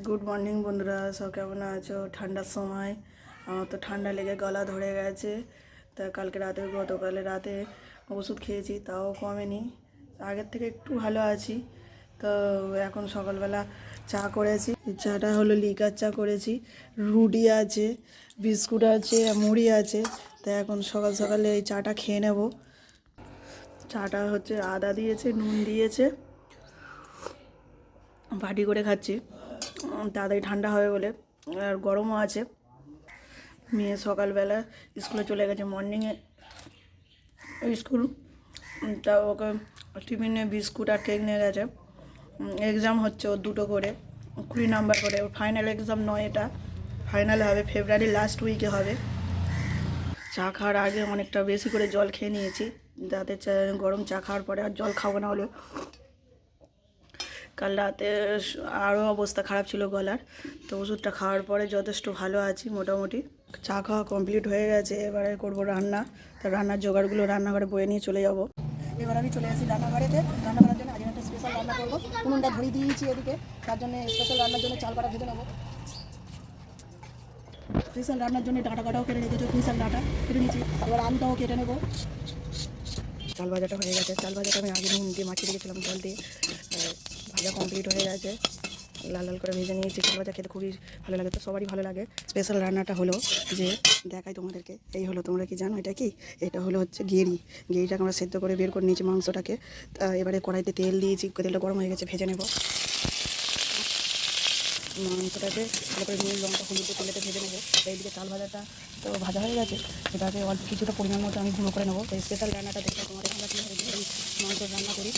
Good morning বন্ধুরা, সব কেমন আছো? ঠান্ডার সময় আমার তো ঠান্ডা লেগে গলা ধরে গেছে। তা গতকালে রাতে ওষুধ খেয়েছি, তাও কমেনি। আগের থেকে একটু ভালো আছি। তো এখন সকালবেলা চা করেছি। চাটা হলো লিকার চা করেছি, রুটি আছে, বিস্কুট আছে, মুড়ি আছে। তা এখন সকাল সকালে এই চাটা খেয়ে নেব। চাটা হচ্ছে আদা দিয়েছে, নুন দিয়েছে, বাটি করে খাচ্ছি তাড়াতাড়ি ঠান্ডা হবে বলে। আর গরমও আছে। মেয়ে সকালবেলা স্কুলে চলে গেছে, মর্নিংয়ে স্কুল। তা ওকে টিফিনে বিস্কুট আর কেক নিয়ে গেছে। এক্সাম হচ্ছে ওর দুটো করে, 20 নাম্বার করে। ওর ফাইনাল এক্সাম নয়, এটা ফাইনাল হবে ফেব্রুয়ারির লাস্ট উইকে হবে। চা খাওয়ার আগে অনেকটা বেশি করে জল খেয়ে নিয়েছি, যাতে গরম চা খাওয়ার পরে আর জল খাবো না হলে। কাল রাতে আরও অবস্থা খারাপ ছিল গলার, তো ওষুধটা খাওয়ার পরে যথেষ্ট ভালো আছি মোটামুটি। চা খাওয়া কমপ্লিট হয়ে গেছে, এবারে করবো রান্না। তা রান্নার জোগাড়গুলো রান্নাঘরে বয়ে নিয়ে চলে যাব। এবার আমি চলে আসি রান্নাঘরেতে। রান্না করার জন্য আজকে একটা স্পেশাল রান্না করবো। উনুনটা ধরিয়ে দিয়েছি এদিকে, তার জন্য স্পেশাল রান্নার জন্য চাল বাটা ভেজে নেবো। স্পেশাল রান্নার জন্য ডাঁটা কাটাও কেটে রেখেছো, স্পেশাল ডাঁটা কেটে নিচ্ছি। এবার আলুটাও কেটে নেবো। চাল ভাজাটা হয়ে গেছে, চাল ভাজাটা আমি আগে নুন দিয়ে মাখিয়ে রেখেছিলাম জল দিয়ে। ভাজা কমপ্লিট হয়ে গেছে, লাল লাল করে ভেজে নিয়েছি। চাল ভাজা খেতে খুবই ভালো লাগে, তো সবারই ভালো লাগে। স্পেশাল রান্নাটা হলো যে দেখাই তোমাদেরকে, এই হলো, তোমরা কি জানো এটা কি? এটা হলো হচ্ছে গেড়িটাকে আমরা সেদ্ধ করে বের করে নিয়েছি মাংসটাকে। এবারে কড়াইতে তেল দিয়েছি, তেলটা গরম হয়ে গেছে, ভেজে নেব মাংসটাকে। ভালো করে নুন লঙ্কা হলুদ তেলেতে ভেজে নেবো। এইদিকে চাল ভাজাটা তো ভাজা হয়ে গেছে, এটাকে অল্প কিছুটা পরিমাণ মতো আমি গুঁড়ো করে নেবো। এই স্পেশাল রান্নাটা দেখে তোমাদের আমরা কীভাবে মাংস রান্না করি।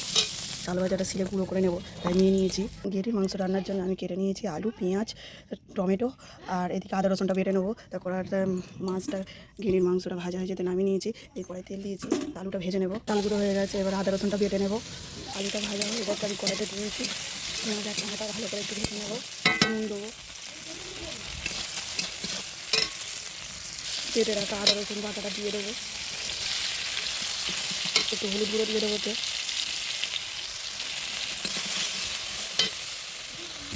চাল ভাজাটা শিলে গুঁড়ো করে নেবো, তাই নিয়ে নিয়েছি। গেঁড়ির মাংস রান্নার জন্য আমি কেটে নিয়েছি আলু, পেঁয়াজ, টমেটো, আর এদিকে আদা রসুনটা বেটে নেবো। তারপর মাছটা, গেঁড়ির মাংসটা ভাজা হয়ে যেতে নামিয়ে নিয়েছি। এই কড়াই তেল দিয়েছি, আলুটা ভেজে নেবো। চাল গুঁড়ো হয়ে গেছে, এবার আদা রসুনটা বেটে নেবো। আলুটা ভাজা হয়ে এবার আমি কড়াইতে দিয়েছি। টমেটোটা ভালো করে একটু ভেজে নেবো, নুন দেবো, কেটে রাখা আদা রসুন বাটাটা দিয়ে দেবো, একটু হলুদ গুঁড়ো দিয়ে দেবো।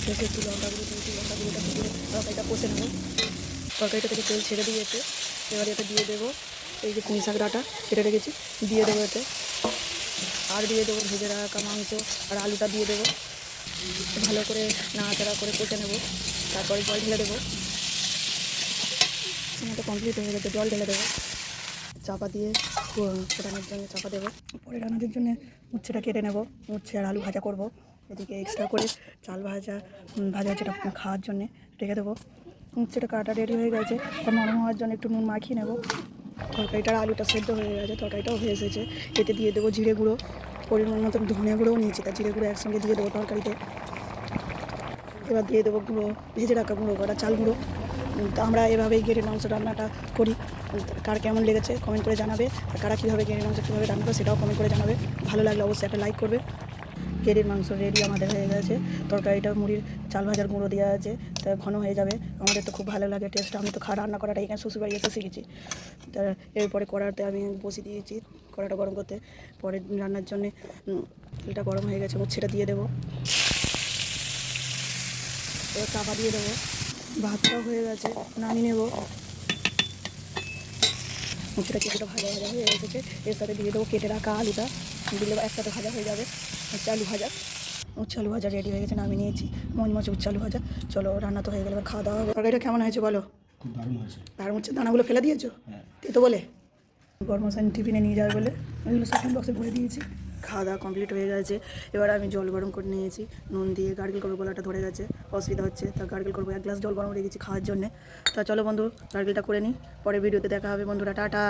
শেষে একটু লঙ্কা গুঁড়ো দিয়েছি, লঙ্কা গুঁড়োটা দিয়ে তরকারিটা কষে নেবো। তরকারিটা থেকে তেল ছেড়ে দিয়েছে, এবার এটা দিয়ে দেবো এই যে পুঁই শাক ডাঁটা কেটে রেখেছি, দিয়ে দেবো এতে। আর দিয়ে দেবো ভেজে রাখা মাংস আর আলুটা দিয়ে দেবো। ভালো করে নাড়াচাড়া করে কষে নেবো। তারপরে জল ঢেলে দেবো। সময়টা কমপ্লিট হয়ে গেছে, জল ঢেলে দেবো। চাপা দিয়ে ফোটানোর জন্য চাপা দেবো। পরে রান্নাদের জন্য উচ্ছেটা কেটে নেবো, উচ্ছে আর আলু ভাজা করবো। এদিকে এক্সট্রা করে চাল ভাজা যেটা খাওয়ার জন্যে রেখে দেবো। উচ্ছেটা কাটা রেডি হয়ে গেছে, তা নরম হওয়ার জন্য একটু নুন মাখিয়ে নেবো। তরকারিটার আলুটা সেদ্ধ হয়ে গেছে, তরকারিটাও হয়ে এসেছে। এতে দিয়ে দেবো জিরে গুঁড়ো, পরিমাণ মতন ধনে গুঁড়োও নিয়েছি, তা জিরে গুঁড়ো একসঙ্গে দিয়ে দেবো তরকারিতে। এবার দিয়ে দেবো গুঁড়ো, ভেজে রাখা গুঁড়ো করা চাল গুঁড়ো। তো আমরা এভাবেই গেঁড়ির মাংস রান্নাটা করি। কার কেমন লেগেছে কমেন্ট করে জানাবে, আর কারা কীভাবে গেঁড়ির মাংস কীভাবে রান্না করে সেটাও কমেন্ট করে জানাবে। ভালো লাগলে অবশ্যই একটা লাইক করবে। গেঁড়ির মাংস রেডি আমাদের হয়ে গেছে। তরকারিটা মুড়ির চাল ভাজার গুঁড়ো দেওয়া আছে, তা ঘন হয়ে যাবে। আমাদের তো খুব ভালো লাগে টেস্টটা। আমি তো রান্না করাটা এখানে শ্বশুরবাড়ি এসে শিখেছি। তা এরপরে কড়াতে আমি বসিয়ে দিয়েছি কড়াটা গরম করতে। পরে রান্নার জন্যে তেলটা গরম হয়ে গেছে, উচ্ছেটা দিয়ে দেবো, এবার চাপা দিয়ে দেবো। ভাতটাও হয়ে গেছে, নামিয়ে নেবো। উচ্ছেটা কিছুটা ভাজা হয়ে এসেছে, এর সাথে দিয়ে দেবো কেটে রাখা আলুটা, দিলে একসাথে ভাজা হয়ে যাবে। উচ্ছে আলু ভাজা রেডি হয়ে গেছে, নামিয়ে নিয়েছি। মচমচে উচ্ছে আলু ভাজা। চলো, রান্না তো হয়ে গেলে এবার খাওয়া দাওয়া হবে। তরকারিটা কেমন হয়েছে বলো? খুব দারুণ হয়েছে। দারুণ হচ্ছে। দানাগুলো ফেলে দিয়েছো? হ্যাঁ। তো বলে গরমশাই টিফিনে নিয়ে যাবে বলে ওইগুলো সব বক্সে ভরে দিয়েছি। খাওয়া দাওয়া কমপ্লিট হয়ে গেছে, এবার আমি জল গরম করে নিয়েছি নুন দিয়ে। গার্গেল করবো, গলাটা ধরে গেছে, অসুবিধা হচ্ছে, তা গার্গেল করবো। 1 গ্লাস জল গরম রেখেছি খাওয়ার জন্যে। তা চলো বন্ধু, গার্গেলটা করে নিই, পরে ভিডিওতে দেখা হবে বন্ধুরা। টাটা।